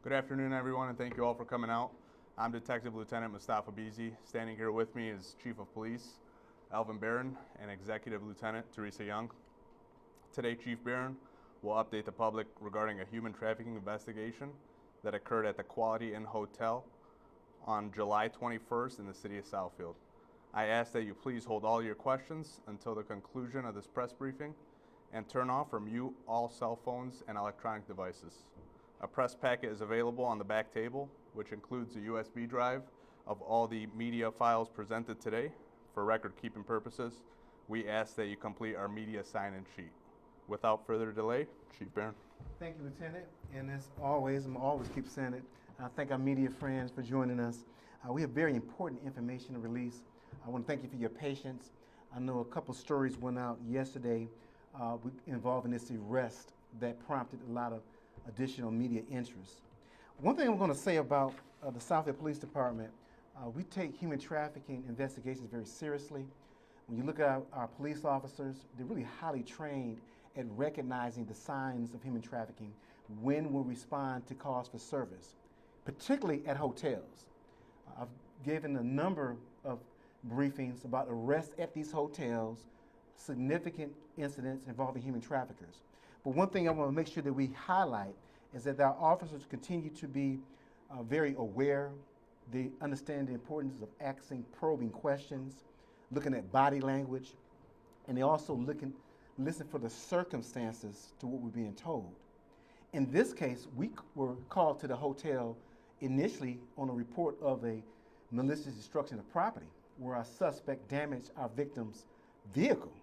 Good afternoon, everyone, and thank you all for coming out. I'm Detective Lieutenant Mustafa Beasy. Standing here with me is Chief of Police Elvin Barren and Executive Lieutenant Teresa Young. Today, Chief Barren will update the public regarding a human trafficking investigation that occurred at the Quality Inn Hotel on July 21st in the city of Southfield. I ask that you please hold all your questions until the conclusion of this press briefing and turn off or mute all cell phones and electronic devices. A press packet is available on the back table, which includes a USB drive of all the media files presented today. For record-keeping purposes, we ask that you complete our media sign-in sheet. Without further delay, Chief Barren. Thank you, Lieutenant. And as always, I'm always keep saying it, I thank our media friends for joining us. We have very important information to release. I want to thank you for your patience. I know a couple stories went out yesterday involving this arrest that prompted a lot of additional media interest. One thing I'm going to say about the Southfield Police Department, we take human trafficking investigations very seriously. When you look at our police officers, they're really highly trained at recognizing the signs of human trafficking when we respond to calls for service, particularly at hotels. I've given a number of briefings about arrests at these hotels, significant incidents involving human traffickers. But one thing I want to make sure that we highlight is that our officers continue to be very aware. They understand the importance of asking probing questions, looking at body language, and they also listen for the circumstances to what we're being told. In this case, we were called to the hotel initially on a report of a malicious destruction of property, where our suspect damaged our victim's vehicle.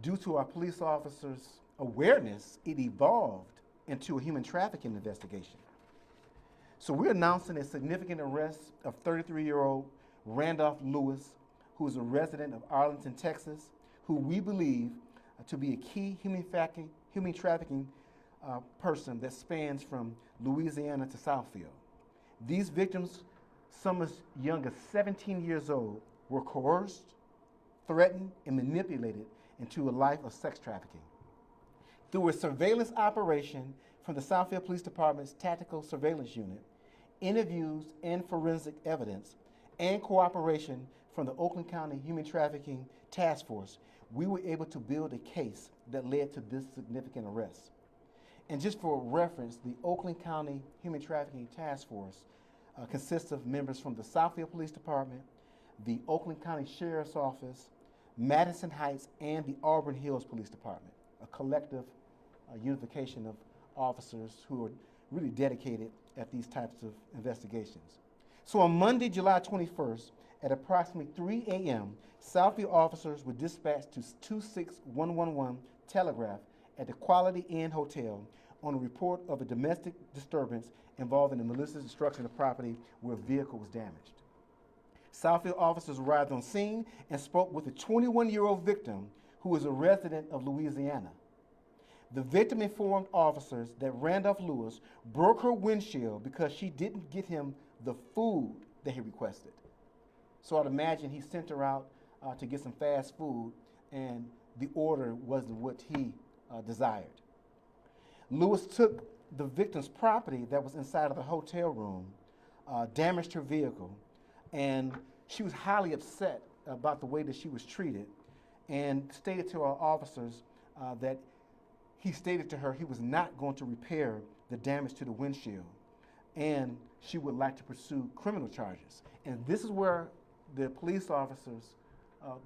Due to our police officers' awareness, it evolved into a human trafficking investigation. So we're announcing a significant arrest of 33-year-old Randolph Lewis, who is a resident of Arlington, Texas, who we believe to be a key human trafficking person that spans from Louisiana to Southfield. These victims, some as young as 17 years old, were coerced, threatened, and manipulated into a life of sex trafficking. Through a surveillance operation from the Southfield Police Department's Tactical Surveillance Unit, interviews and forensic evidence, and cooperation from the Oakland County Human Trafficking Task Force, we were able to build a case that led to this significant arrest. And just for reference, the Oakland County Human Trafficking Task Force consists of members from the Southfield Police Department, the Oakland County Sheriff's Office, Madison Heights, and the Auburn Hills Police Department, a collective unification of officers who are really dedicated at these types of investigations. So on Monday, July 21st, at approximately 3 a.m., Southfield officers were dispatched to 26111 Telegraph at the Quality Inn Hotel on a report of a domestic disturbance involving the malicious destruction of property where a vehicle was damaged. Southfield officers arrived on scene and spoke with a 21-year-old victim who was a resident of Louisiana. The victim informed officers that Randolph Lewis broke her windshield because she didn't get him the food that he requested. So I'd imagine he sent her out to get some fast food, and the order wasn't what he desired. Lewis took the victim's property that was inside of the hotel room, damaged her vehicle, and she was highly upset about the way that she was treated, and stated to our officers that he stated to her he was not going to repair the damage to the windshield, and she would like to pursue criminal charges. And this is where the police officers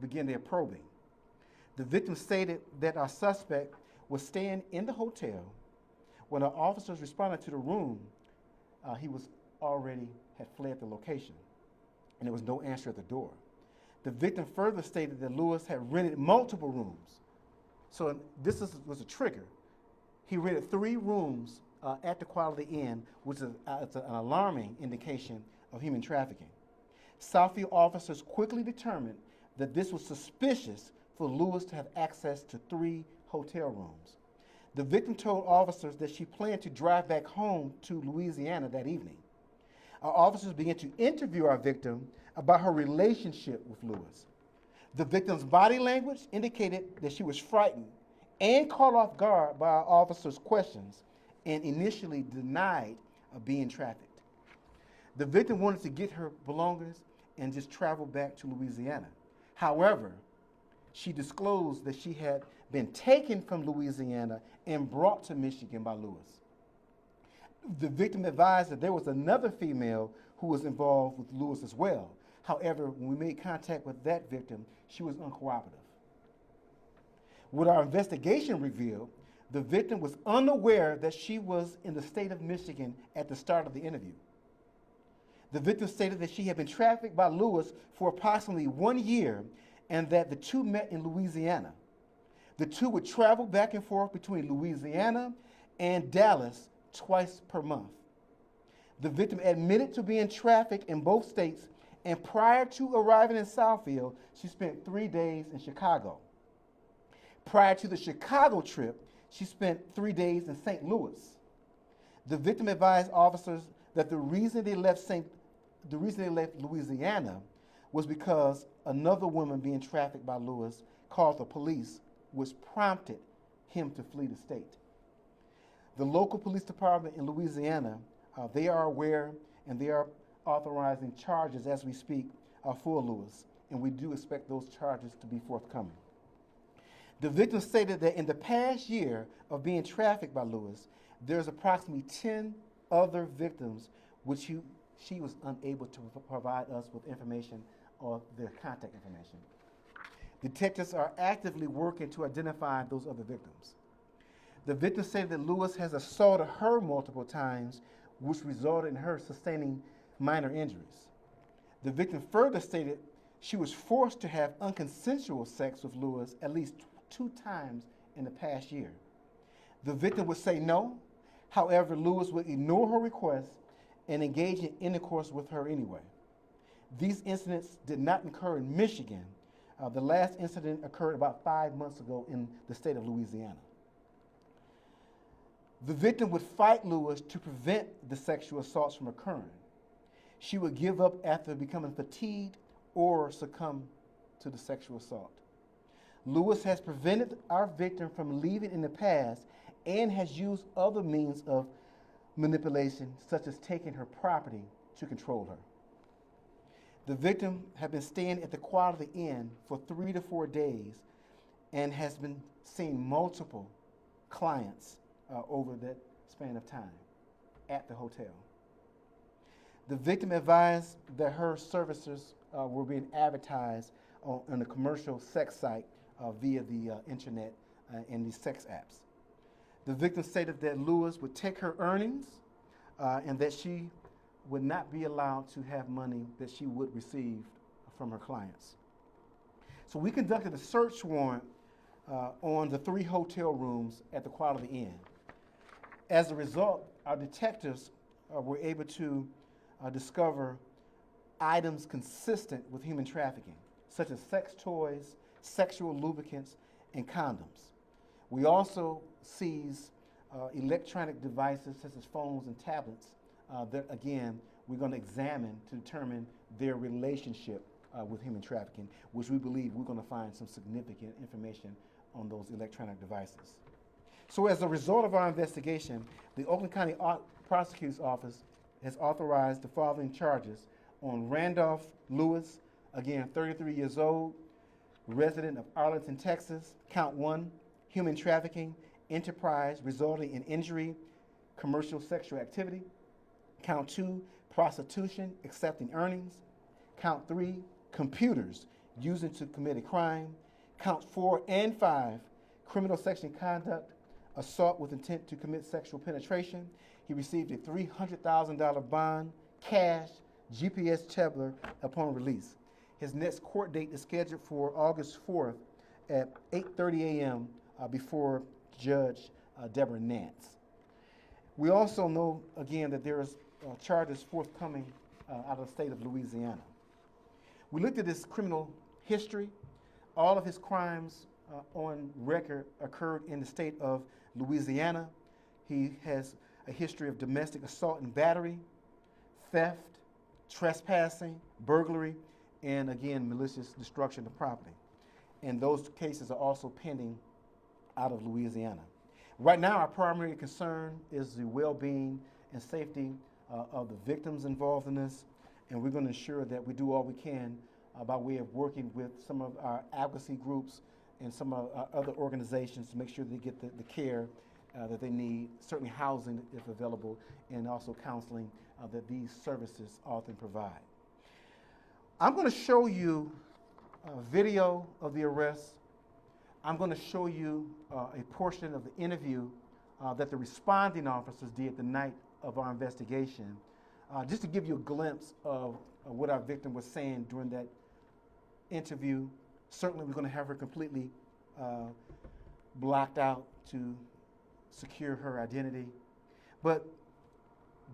began their probing. The victim stated that our suspect was staying in the hotel. When our officers responded to the room, he was already had fled the location, and there was no answer at the door. The victim further stated that Lewis had rented multiple rooms. So this was a trigger. He rented 3 rooms at the Quality Inn, which is an alarming indication of human trafficking. Southfield officers quickly determined that this was suspicious for Lewis to have access to 3 hotel rooms. The victim told officers that she planned to drive back home to Louisiana that evening. Our officers began to interview our victim about her relationship with Lewis. The victim's body language indicated that she was frightened and caught off guard by our officers' questions and initially denied being trafficked. The victim wanted to get her belongings and just travel back to Louisiana. However, she disclosed that she had been taken from Louisiana and brought to Michigan by Lewis. The victim advised that there was another female who was involved with Lewis as well. However, when we made contact with that victim, she was uncooperative. What our investigation revealed, the victim was unaware that she was in the state of Michigan at the start of the interview. The victim stated that she had been trafficked by Lewis for approximately 1 year and that the two met in Louisiana. The two would travel back and forth between Louisiana and Dallas twice per month. The victim admitted to being trafficked in both states, and prior to arriving in Southfield, she spent 3 days in Chicago. Prior to the Chicago trip, she spent 3 days in St. Louis. The victim advised officers that the reason they left Louisiana was because another woman being trafficked by Lewis called the police, which prompted him to flee the state. The local police department in Louisiana, they are aware and they are authorizing charges as we speak for Lewis, and we do expect those charges to be forthcoming. The victim stated that in the past year of being trafficked by Lewis, there's approximately 10 other victims which she was unable to provide us with information or their contact information. Detectives are actively working to identify those other victims. The victim stated that Lewis has assaulted her multiple times, which resulted in her sustaining minor injuries. The victim further stated she was forced to have unconsensual sex with Lewis at least 2 times in the past year. The victim would say no. However, Lewis would ignore her request and engage in intercourse with her anyway. These incidents did not occur in Michigan. The last incident occurred about 5 months ago in the state of Louisiana. The victim would fight Lewis to prevent the sexual assaults from occurring. She would give up after becoming fatigued or succumb to the sexual assault. Lewis has prevented our victim from leaving in the past and has used other means of manipulation, such as taking her property to control her. The victim had been staying at the Quality Inn for 3 to 4 days and has been seeing multiple clients over that span of time at the hotel. The victim advised that her services were being advertised on a commercial sex site via the internet and these sex apps. The victim stated that Lewis would take her earnings and that she would not be allowed to have money that she would receive from her clients. So we conducted a search warrant on the 3 hotel rooms at the Quality Inn. As a result, our detectives were able to discover items consistent with human trafficking, such as sex toys, sexual lubricants, and condoms. We also seized electronic devices such as phones and tablets that, again, we're going to examine to determine their relationship with human trafficking, which we believe we're going to find some significant information on those electronic devices. So as a result of our investigation, the Oakland County Prosecutor's Office has authorized the following charges on Randolph Lewis, again, 33 years old, resident of Arlington, Texas. Count 1, human trafficking, enterprise resulting in injury, commercial sexual activity. Count 2, prostitution, accepting earnings. Count 3, computers used to commit a crime. Count 4 and 5, criminal section conduct, assault with intent to commit sexual penetration. He received a $300,000 bond, cash, GPS Chebler upon release. His next court date is scheduled for August 4th at 8:30 a.m. Before Judge Deborah Nance. We also know, again, that there is charges forthcoming out of the state of Louisiana. We looked at his criminal history. All of his crimes on record occurred in the state of Louisiana. He has a history of domestic assault and battery, theft, trespassing, burglary, and again, malicious destruction of property. And those cases are also pending out of Louisiana. Right now, our primary concern is the well-being and safety of the victims involved in this, and we're going to ensure that we do all we can by way of working with some of our advocacy groups and some of our other organizations to make sure they get the care that they need, certainly housing if available, and also counseling that these services often provide. I'm going to show you a video of the arrest. I'm going to show you a portion of the interview that the responding officers did the night of our investigation, just to give you a glimpse of what our victim was saying during that interview. Certainly we're going to have her completely blocked out to secure her identity. But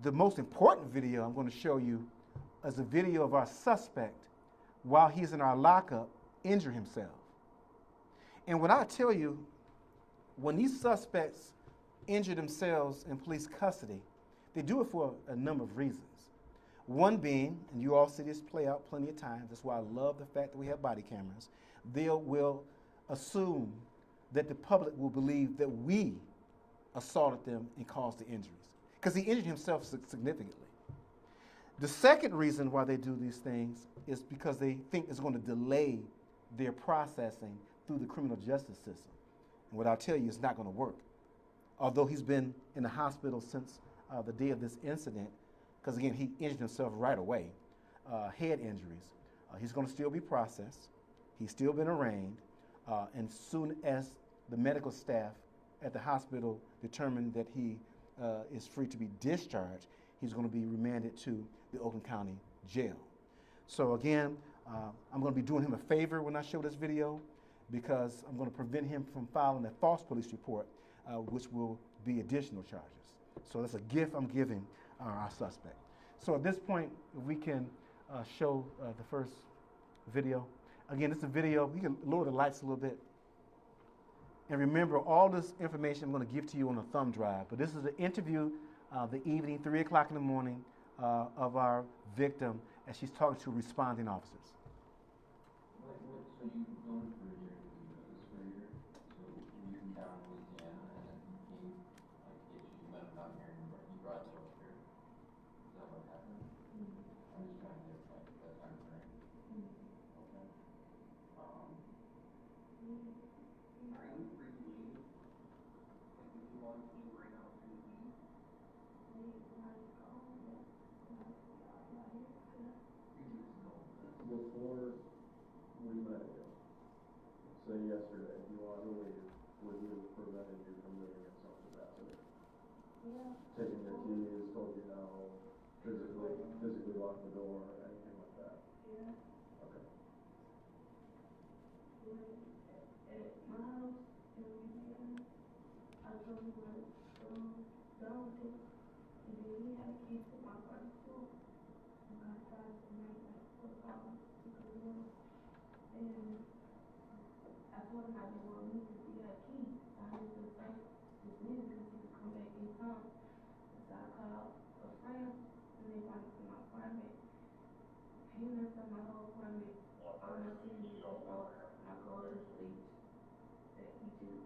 the most important video I'm going to show you is a video of our suspect while he's in our lockup injure himself. And when I tell you, when these suspects injure themselves in police custody, they do it for a number of reasons. One being, and you all see this play out plenty of times, that's why I love the fact that we have body cameras, they will assume that the public will believe that we assaulted them and caused the injuries, because he injured himself significantly. The second reason why they do these things is because they think it's going to delay their processing through the criminal justice system. And what I'll tell you is not going to work. Although he's been in the hospital since the day of this incident, because again, he injured himself right away, head injuries. He's going to still be processed. He's still been arraigned. And soon as the medical staff at the hospital determine that he is free to be discharged, he's going to be remanded to the Oakland County Jail. So again, I'm going to be doing him a favor when I show this video, because I'm going to prevent him from filing a false police report, which will be additional charges. So that's a gift I'm giving our suspect. So at this point, we can show the first video. Again, it's a video. You can lower the lights a little bit. And remember, all this information I'm going to give to you on a thumb drive. But this is an interview the evening, 3 o'clock in the morning, of our victim as she's talking to responding officers. So you going for your this for a year? So you from down in Louisiana, and then he came, like, get you met him down here, and you brought it up here. Is that what happened? I'm just trying to get, like, that time frame. Okay. Are you free to leave? Like, if you want to right now, free to leave? Before we met you, say yesterday, you wanted to leave, would you have prevented you from leaving in some capacity? Yeah. Taking your keys, told you no, physically locked the door, anything like that? Yeah. Okay. At my house in Louisiana, I told him where to go down to, and then he had a key to my car too. And I tried to make like 4 hours to go in, and I told him I didn't want to leave because he had a key. So I was just like, just leave because he could come back anytime. So I called a friend, and they wanted to my apartment. He messed up my whole apartment. All I see is that I go to sleep. That he do.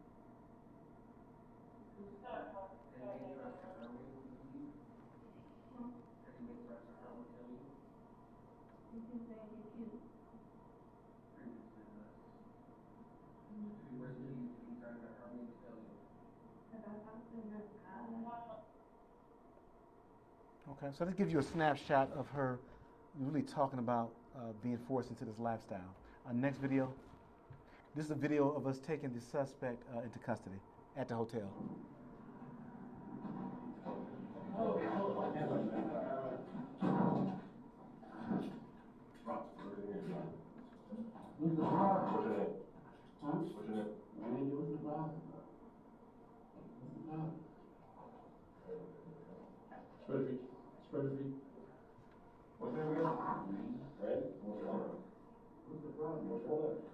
Okay, so let's give you a snapshot of her really talking about being forced into this lifestyle. Next video. This is a video of us taking the suspect into custody at the hotel. What's the problem? Huh? What's your name? My name, what's the problem? What's the problem? Spread your feet. Spread your feet. What's your name again? Right? What's your name? What's the problem? What's your name?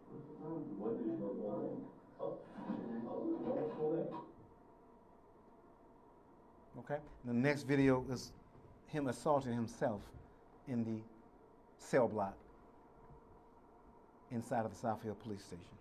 What's the problem? What is your name? What's your name? Okay. The next video is him assaulting himself in the cell block inside of the Southfield police station.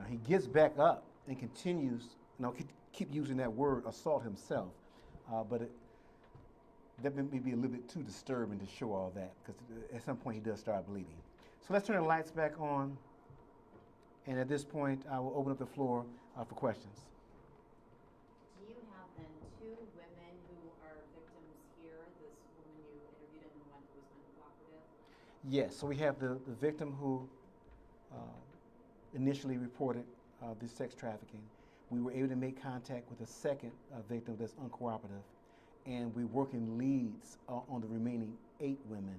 He gets back up and continues, keep using that word, assault himself. That may be a little bit too disturbing to show all that, because at some point he does start bleeding. So let's turn the lights back on, and at this point I will open up the floor for questions. Do you have then two women who are victims here? This woman you interviewed and the one who was uncooperative? Yes, so we have the victim who initially reported this sex trafficking. We were able to make contact with a second victim that's uncooperative, and we're working leads on the remaining 8 women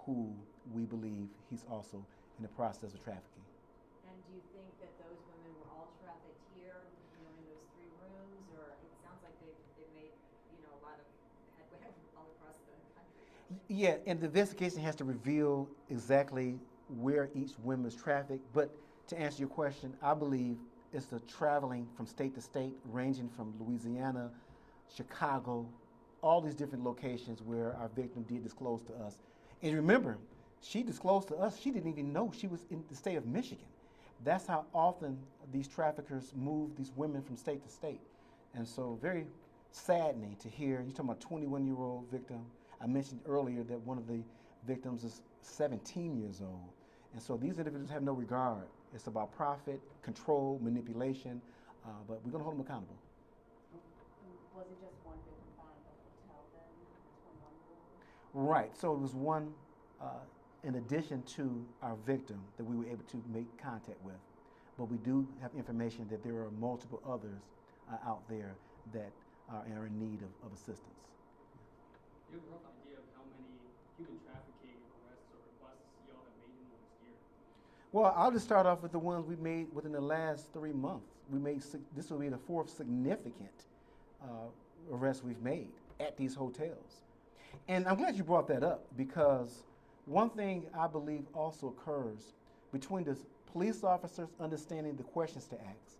who we believe he's also in the process of trafficking. And do you think that those women were all trafficked here, in those 3 rooms, or it sounds like they've made, a lot of headway all across the country? Yeah, and the investigation has to reveal exactly where each woman is trafficked, but to answer your question, I believe it's the traveling from state to state, ranging from Louisiana, Chicago, all these different locations where our victim did disclose to us. And remember, she disclosed to us, she didn't even know she was in the state of Michigan. That's how often these traffickers move these women from state to state. And so very saddening to hear, you're talking about a 21-year-old victim. I mentioned earlier that one of the victims is 17 years old. And so these individuals have no regard. It's about profit, control, manipulation, but we're gonna hold them accountable. Was it just one victim found at the hotel then, the 21-year-old? Right, so it was one in addition to our victim that we were able to make contact with. But we do have information that there are multiple others out there that are in need of assistance. Do you have a rough idea of how many human trafficking arrests or requests y'all have made in the last year? Well, I'll just start off with the ones we made within the last 3 months. This will be the 4th significant arrest we've made at these hotels. And I'm glad you brought that up, because one thing I believe also occurs between the police officers understanding the questions to ask,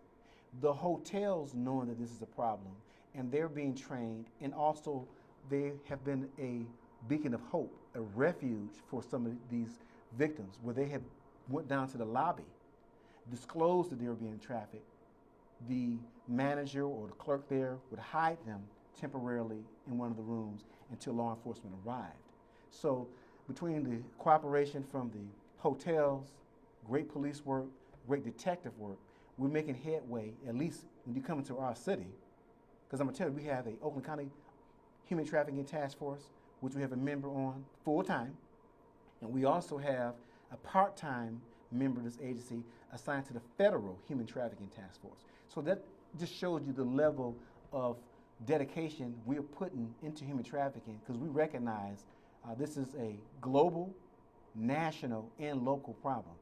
the hotels knowing that this is a problem, and they're being trained, and also they have been a beacon of hope, a refuge for some of these victims, where they have went down to the lobby, disclosed that they were being trafficked. The manager or the clerk there would hide them temporarily in one of the rooms until law enforcement arrived. So between the cooperation from the hotels, great police work, great detective work, we're making headway, at least when you come into our city. Because I'm gonna tell you, we have a Oakland County Human Trafficking Task Force, which we have a member on full-time, and we also have a part-time member of this agency assigned to the Federal Human Trafficking Task Force. So that just shows you the level of dedication we're putting into human trafficking, because we recognize this is a global, national, and local problem.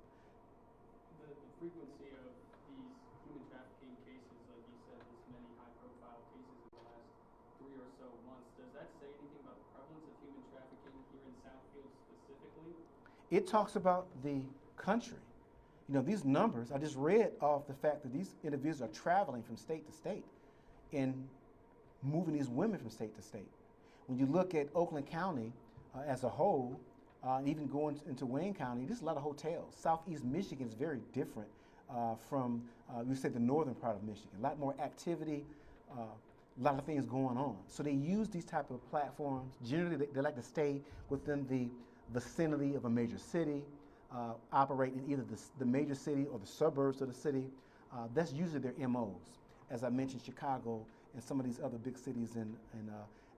The frequency of these human trafficking cases, like you said, this many high-profile cases in the last 3 or so months, does that say anything about the prevalence of human trafficking here in Southfield specifically? It talks about the country. These numbers, I just read off the fact that these individuals are traveling from state to state and moving these women from state to state. When you look at Oakland County as a whole, even going into Wayne County, there's a lot of hotels. Southeast Michigan is very different from, we say, the northern part of Michigan. A lot more activity, a lot of things going on. So they use these type of platforms. Generally, they like to stay within the vicinity of a major city, operate in either the major city or the suburbs of the city. That's usually their MOs. As I mentioned, Chicago and some of these other big cities in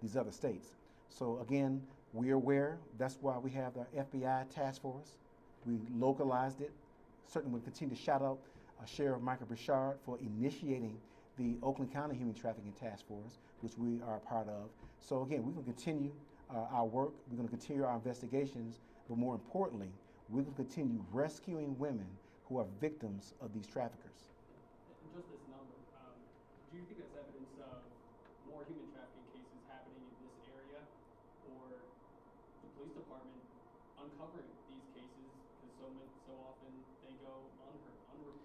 these other states. So again, we're aware. That's why we have our FBI task force. We localized it. Certainly we'll continue to shout out Sheriff Michael Bouchard for initiating the Oakland County Human Trafficking Task Force, which we are a part of. So again, we're going to continue our work. We're going to continue our investigations, but more importantly, we're going to continue rescuing women who are victims of these traffickers. And just this number, do you think that's evidence of more human trafficking cases happening in this area, or the police department uncovering these cases because so often they go unreported?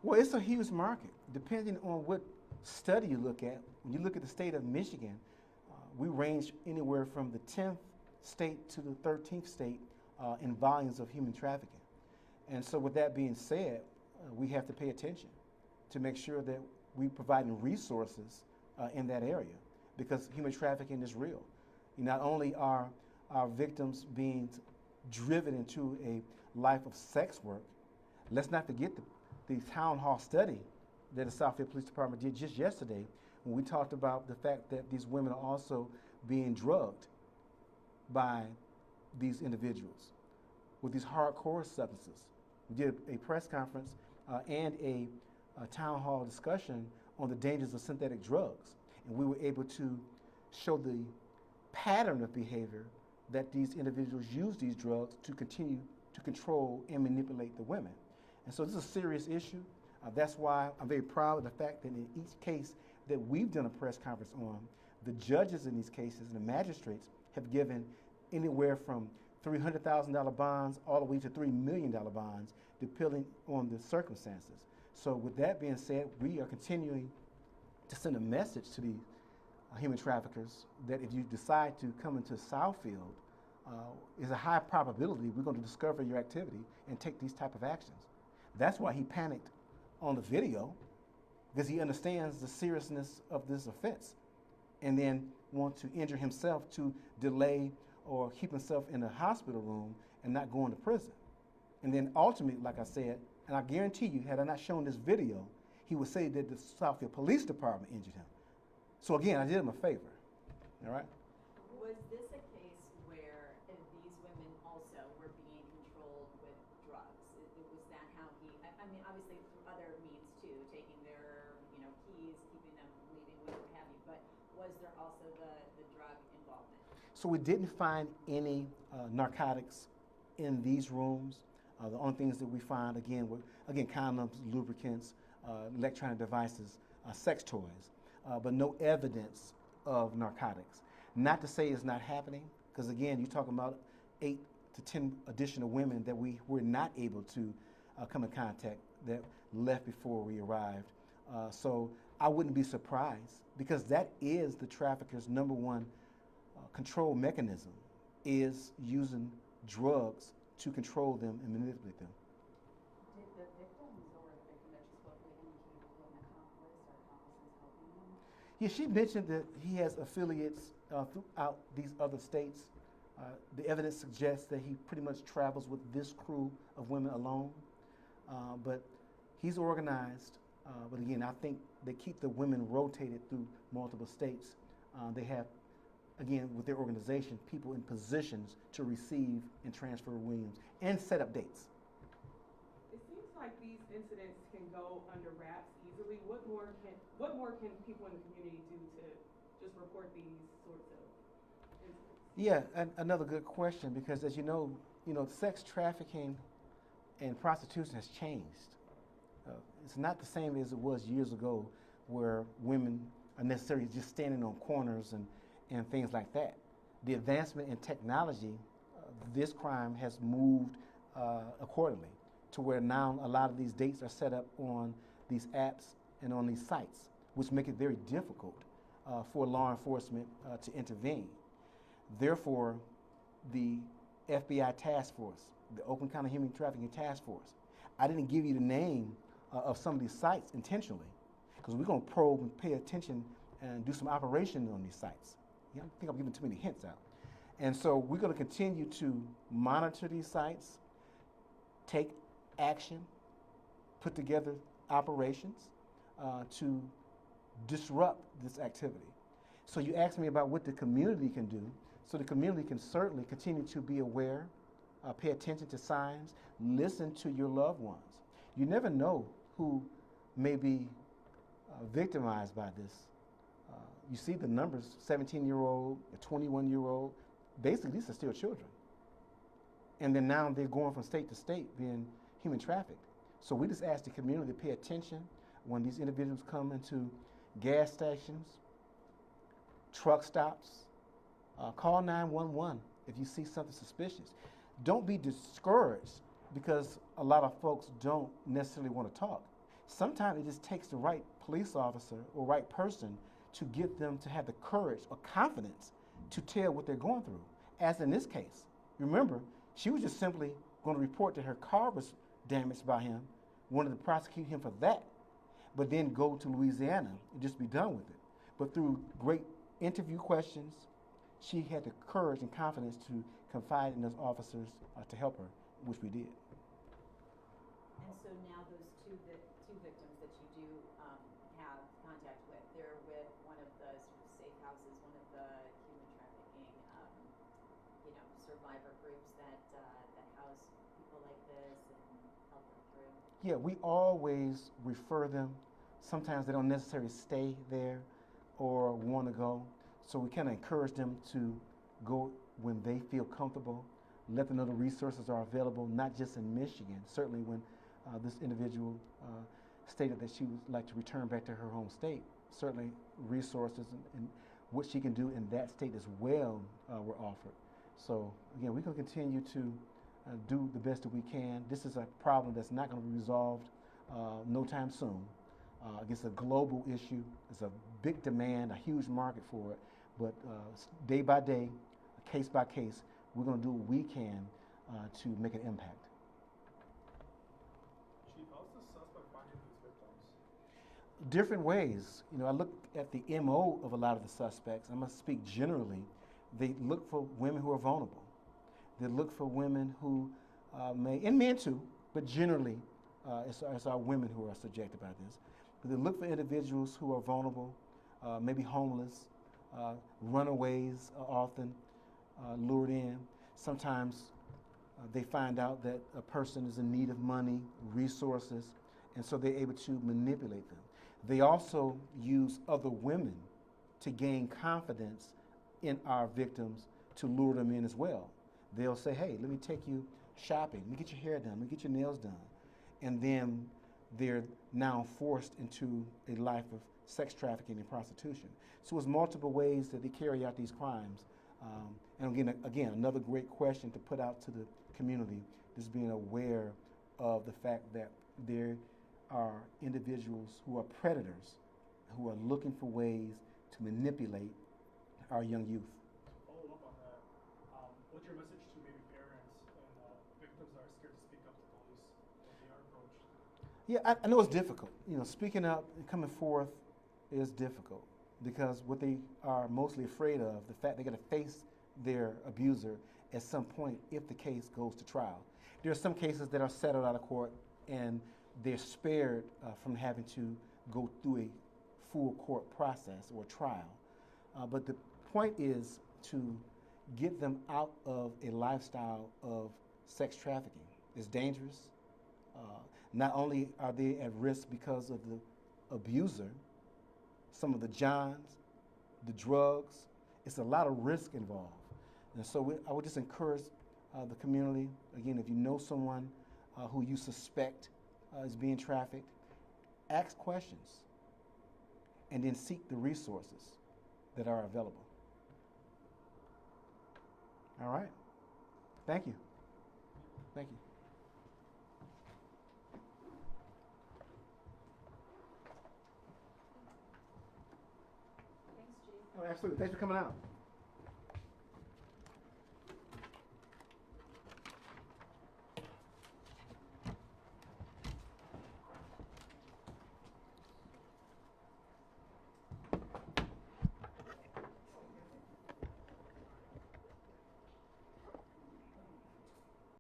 Well, it's a huge market. Depending on what study you look at, when you look at the state of Michigan, we range anywhere from the 10th state to the 13th state in volumes of human trafficking. And so with that being said, we have to pay attention to make sure that we providing resources in that area, because human trafficking is real. Not only are our victims being driven into a life of sex work, let's not forget the town hall study that the Southfield Police Department did just yesterday, when we talked about the fact that these women are also being drugged by these individuals with these hardcore substances. We did a press conference and a town hall discussion on the dangers of synthetic drugs, and we were able to show the pattern of behavior that these individuals use these drugs to continue to control and manipulate the women. And so this is a serious issue. That's why I'm very proud of the fact that in each case that we've done a press conference on, the judges in these cases and the magistrates have given anywhere from $300,000 bonds all the way to $3 million bonds, depending on the circumstances. So with that being said, we are continuing to send a message to these human traffickers that if you decide to come into Southfield, is a high probability we're going to discover your activity and take these type of actions. That's why he panicked on the video, because he understands the seriousness of this offense, and then want to injure himself to delay or keep himself in a hospital room and not going to prison. And then ultimately, like I said, and I guarantee you, had I not shown this video, he would say that the Southfield Police Department injured him. So again, I did him a favor, all right? Was this a case where these women also were being controlled with drugs? Was that how he, I mean, obviously through other means too, taking their, keys, keeping them from leaving, what have you, but was there also the drug involvement? So we didn't find any narcotics in these rooms. The only things that we find, again, were condoms, lubricants, electronic devices, sex toys, but no evidence of narcotics. Not to say it's not happening, because again, you're talking about 8 to 10 additional women that we were not able to come in contact, that left before we arrived. So I wouldn't be surprised, because that is the trafficker's number one control mechanism, is using drugs to control them and manipulate them. Did the victims or the victim that you spoke with indicate an accomplice or accomplices helping them? Yeah, she mentioned that he has affiliates throughout these other states. The evidence suggests that he pretty much travels with this crew of women alone, but he's organized. But again, I think they keep the women rotated through multiple states. They have, again, with their organization, people in positions to receive and transfer williams and set up dates. It seems like these incidents can go under wraps easily. What more can people in the community do to just report these sorts of incidents? Yeah, another good question, because as you know, sex trafficking and prostitution has changed. It's not the same as it was years ago, where women are necessarily just standing on corners and things like that. The advancement in technology, this crime has moved accordingly, to where now a lot of these dates are set up on these apps and on these sites, which make it very difficult for law enforcement to intervene. Therefore, the FBI task force, the Oakland County Human Trafficking Task Force, I didn't give you the name of some of these sites intentionally, because we're going to probe and pay attention and do some operation on these sites. I think I'm giving too many hints out. And so we're going to continue to monitor these sites, take action, put together operations to disrupt this activity. So you asked me about what the community can do. So the community can certainly continue to be aware, pay attention to signs, listen to your loved ones. You never know who may be victimized by this. You see the numbers, 17-year-old, a 21-year-old, basically these are still children. And then now they're going from state to state being human trafficked. So we just ask the community to pay attention when these individuals come into gas stations, truck stops. Call 911 if you see something suspicious. Don't be discouraged because a lot of folks don't necessarily want to talk. Sometimes it just takes the right police officer or right person to get them to have the courage or confidence to tell what they're going through. As in this case, remember, she was just simply going to report that her car was damaged by him, wanted to prosecute him for that, but then go to Louisiana and just be done with it. But through great interview questions, she had the courage and confidence to confide in those officers to help her, which we did. And so now those two victims that you do have contact with, they're with one of the sort of safe houses, one of the human trafficking, survivor groups that house people like this and help them through. Yeah, we always refer them. Sometimes they don't necessarily stay there or want to go, so we kind of encourage them to go when they feel comfortable. Let them know the resources are available, not just in Michigan. Certainly when this individual stated that she would like to return back to her home state, certainly resources and what she can do in that state as well were offered. So again, we're going to continue to do the best that we can. This is a problem that's not going to be resolved no time soon. It's a global issue. It's a big demand, a huge market for it. But day by day, case by case, we're going to do what we can to make an impact. Chief, how's the suspect finding these victims? Different ways. I look at the MO of a lot of the suspects. I'm going to speak generally. They look for women who are vulnerable. They look for women who and men too, but generally it's our women who are subjected by this. But they look for individuals who are vulnerable, maybe homeless, runaways are often lured in. Sometimes they find out that a person is in need of money, resources, and so they're able to manipulate them. They also use other women to gain confidence in our victims to lure them in as well. They'll say, hey, let me take you shopping, let me get your hair done, let me get your nails done. And then they're now forced into a life of sex trafficking and prostitution. So it's multiple ways that they carry out these crimes. And again, another great question to put out to the community is being aware of the fact that there are individuals who are predators, who are looking for ways to manipulate our young youth. Follow up on that. What's your message to maybe parents and victims that are scared to speak up to police when they are approached? Yeah, I know it's difficult. Speaking up and coming forth is difficult because what they are mostly afraid of, the fact they're going to face their abuser at some point if the case goes to trial. There are some cases that are settled out of court and they're spared from having to go through a full court process or trial. But the point is to get them out of a lifestyle of sex trafficking. It's dangerous. Not only are they at risk because of the abuser, some of the johns, the drugs, it's a lot of risk involved. And so I would just encourage the community, again, if you know someone who you suspect is being trafficked, ask questions and then seek the resources that are available. All right. Thank you. Thank you. Thanks, Chief. Oh, absolutely. Thanks for coming out.